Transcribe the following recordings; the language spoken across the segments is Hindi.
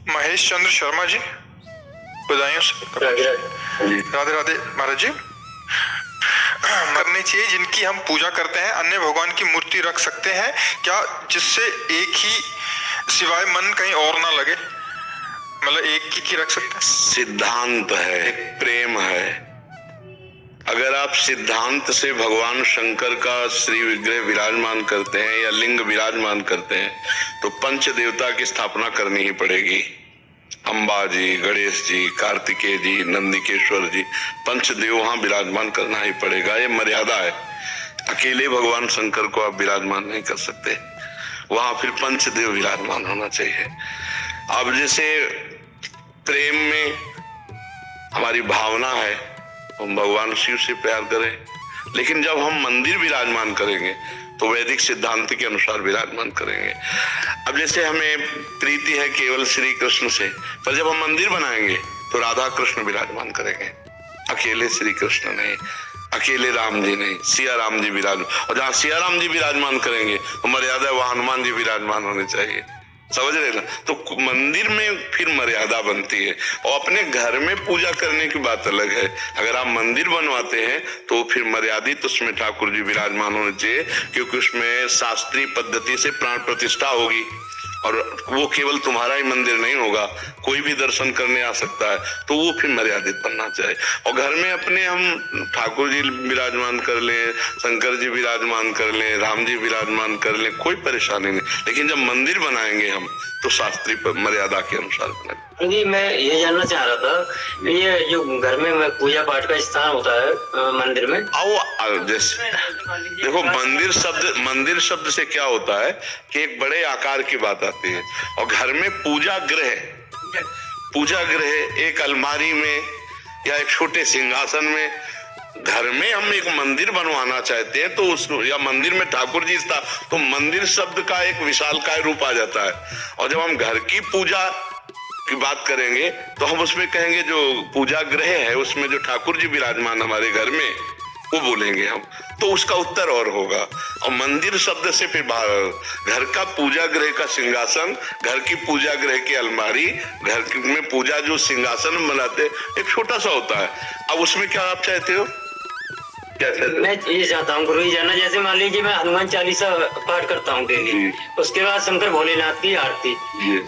महेश चंद्र शर्मा जी, बधाइयों से। राधे राधे महाराज जी। करनी चाहिए जिनकी हम पूजा करते हैं, अन्य भगवान की मूर्ति रख सकते हैं क्या, जिससे एक ही सिवाय मन कहीं और ना लगे? मतलब एक ही रख सकते हैं? सिद्धांत है, प्रेम है। अगर आप सिद्धांत से भगवान शंकर का श्री विग्रह विराजमान करते हैं या लिंग विराजमान करते हैं तो पंच देवता की स्थापना करनी ही पड़ेगी। अंबा जी, गणेश जी, कार्तिकेय जी, नंदिकेश्वर जी, पंचदेव वहां विराजमान करना ही पड़ेगा। ये मर्यादा है। अकेले भगवान शंकर को आप विराजमान नहीं कर सकते, वहां फिर पंचदेव विराजमान होना चाहिए। अब जैसे प्रेम में हमारी भावना है, हम भगवान शिव से प्यार करें, लेकिन जब हम मंदिर विराजमान करेंगे तो वैदिक सिद्धांत के अनुसार विराजमान करेंगे। अब जैसे हमें प्रीति है केवल श्री कृष्ण से, पर जब हम मंदिर बनाएंगे तो राधा कृष्ण विराजमान करेंगे, अकेले श्री कृष्ण नहीं, अकेले राम जी नहीं, सिया राम जी विराजमान। और जहाँ सिया राम जी विराजमान करेंगे तो मर्यादा वहां हनुमान जी विराजमान होने चाहिए। समझ रहे ना? तो मंदिर में फिर मर्यादा बनती है। और अपने घर में पूजा करने की बात अलग है। अगर आप मंदिर बनवाते हैं तो फिर मर्यादित उसमें ठाकुर जी विराजमान होने चाहिए, क्योंकि उसमें शास्त्रीय पद्धति से प्राण प्रतिष्ठा होगी और वो केवल तुम्हारा ही मंदिर नहीं होगा, कोई भी दर्शन करने आ सकता है, तो वो फिर मर्यादित बनना चाहिए। और घर में अपने हम ठाकुर जी विराजमान कर लें, शंकर जी विराजमान कर लें, राम जी विराजमान कर लें, कोई परेशानी नहीं। लेकिन जब मंदिर बनाएंगे हम तो शास्त्रीय मर्यादा के अनुसार बनाएंगे। जी मैं ये जानना चाह रहा था, ये जो घर में पूजा पाठ का स्थान होता है मंदिर में, आओ जैसे देखो मंदिर शब्द से क्या होता है कि एक बड़े आकार की बात आती है। और घर में पूजा गृह एक अलमारी में या एक छोटे सिंहासन में, घर में हम एक मंदिर बनवाना चाहते हैं तो उस या मंदिर में ठाकुर जी था तो मंदिर शब्द का एक विशालकाय रूप आ जाता है। और जब हम घर की पूजा की बात करेंगे तो हम उसमें कहेंगे जो पूजा गृह है उसमें जो ठाकुर जी विराजमान हमारे घर में, वो बोलेंगे हम, तो उसका उत्तर और होगा। और मंदिर शब्द से फिर घर का पूजा गृह का सिंहासन, घर की पूजा गृह की अलमारी, घर में पूजा जो सिंहासन बनाते एक छोटा सा होता है। अब उसमें क्या आप चाहते हो? मैं ये चाहता हूँ गुरु जी जानना, जैसे मान लीजिए मैं हनुमान चालीसा पाठ करता हूँ डेली, उसके बाद शंकर भोलेनाथ की आरती,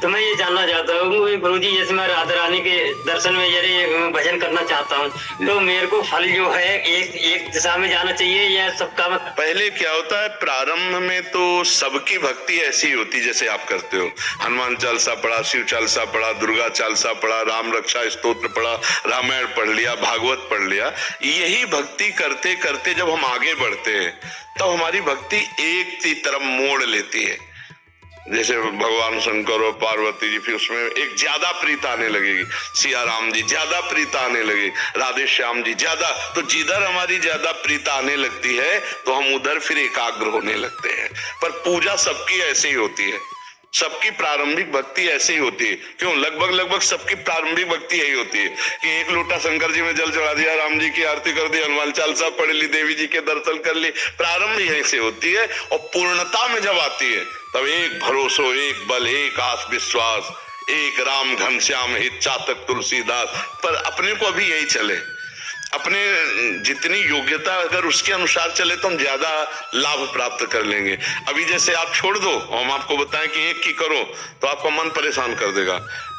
तो मैं ये जानना चाहता हूँ गुरु जी, जैसे मैं राधा रानी के दर्शन में यदि भजन करना चाहता हूँ तो मेरे को फल जो है एक दिशा में जाना चाहिए या सबका? पहले क्या होता है, प्रारंभ में तो सबकी भक्ति ऐसी होती जैसे आप करते हो। हनुमान चालीसा पढ़ा, शिव चालीसा पढ़ा, दुर्गा चालीसा पढ़ा, राम रक्षा स्तोत्र पढ़ा, रामायण पढ़ लिया, भागवत पढ़ लिया। यही भक्ति करते करते जब हम आगे बढ़ते हैं तब तो हमारी भक्ति एक ही तरफ मोड़ लेती है। जैसे भगवान शंकर और पार्वती जी, फिर उसमें एक ज्यादा प्रीत आने लगेगी, सिया राम जी ज्यादा प्रीत आने लगे, राधे श्याम जी ज्यादा, तो जिधर हमारी ज्यादा प्रीत आने लगती है तो हम उधर फिर एकाग्र होने लगते हैं। पर पूजा सबकी ऐसे ही होती है, सबकी प्रारंभिक भक्ति ऐसे ही होती है। क्यों? लगभग सबकी प्रारंभिक भक्ति यही होती है कि एक लोटा शंकर जी में जल चढ़ा दिया, राम जी की आरती कर दी, हनुमान चालीसा पढ़ ली, देवी जी के दर्शन कर ली। प्रारंभ यहीं से होती है और पूर्णता में जब आती है तब एक भरोसो, एक बल, एक आस विश्वास, एक राम घनश्याम हित चातक तुलसीदास। पर अपने को अभी यही चले, अपने जितनी योग्यता अगर उसके अनुसार चले तो हम ज्यादा लाभ प्राप्त कर लेंगे। अभी जैसे आप छोड़ दो, हम आपको बताएं कि एक की करो तो आपका मन परेशान कर देगा।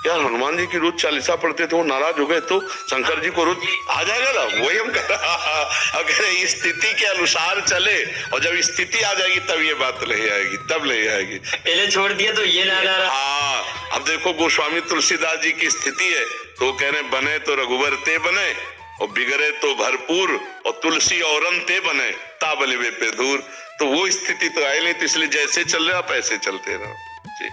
यार हनुमान जी की रोज चालीसा पढ़ते थे, वो नाराज हो गए तो शंकर जी को रोज आ जाएगा ना, वही हम अगर स्थिति के अनुसार चले और जब स्थिति आ जाएगी तब ये बात नहीं आएगी, तब नहीं आएगी। पहले छोड़ दिया तो ये ना हाँ, अब देखो गोस्वामी तुलसीदास जी की स्थिति है तो कह रहे बने तो रघुवर ते बने और बिगड़े तो भरपूर और तुलसी और ते बने ताबले वे पे दूर। तो वो स्थिति तो आई नहीं, तो इसलिए जैसे चल रहे आप ऐसे चलते रहो। जी।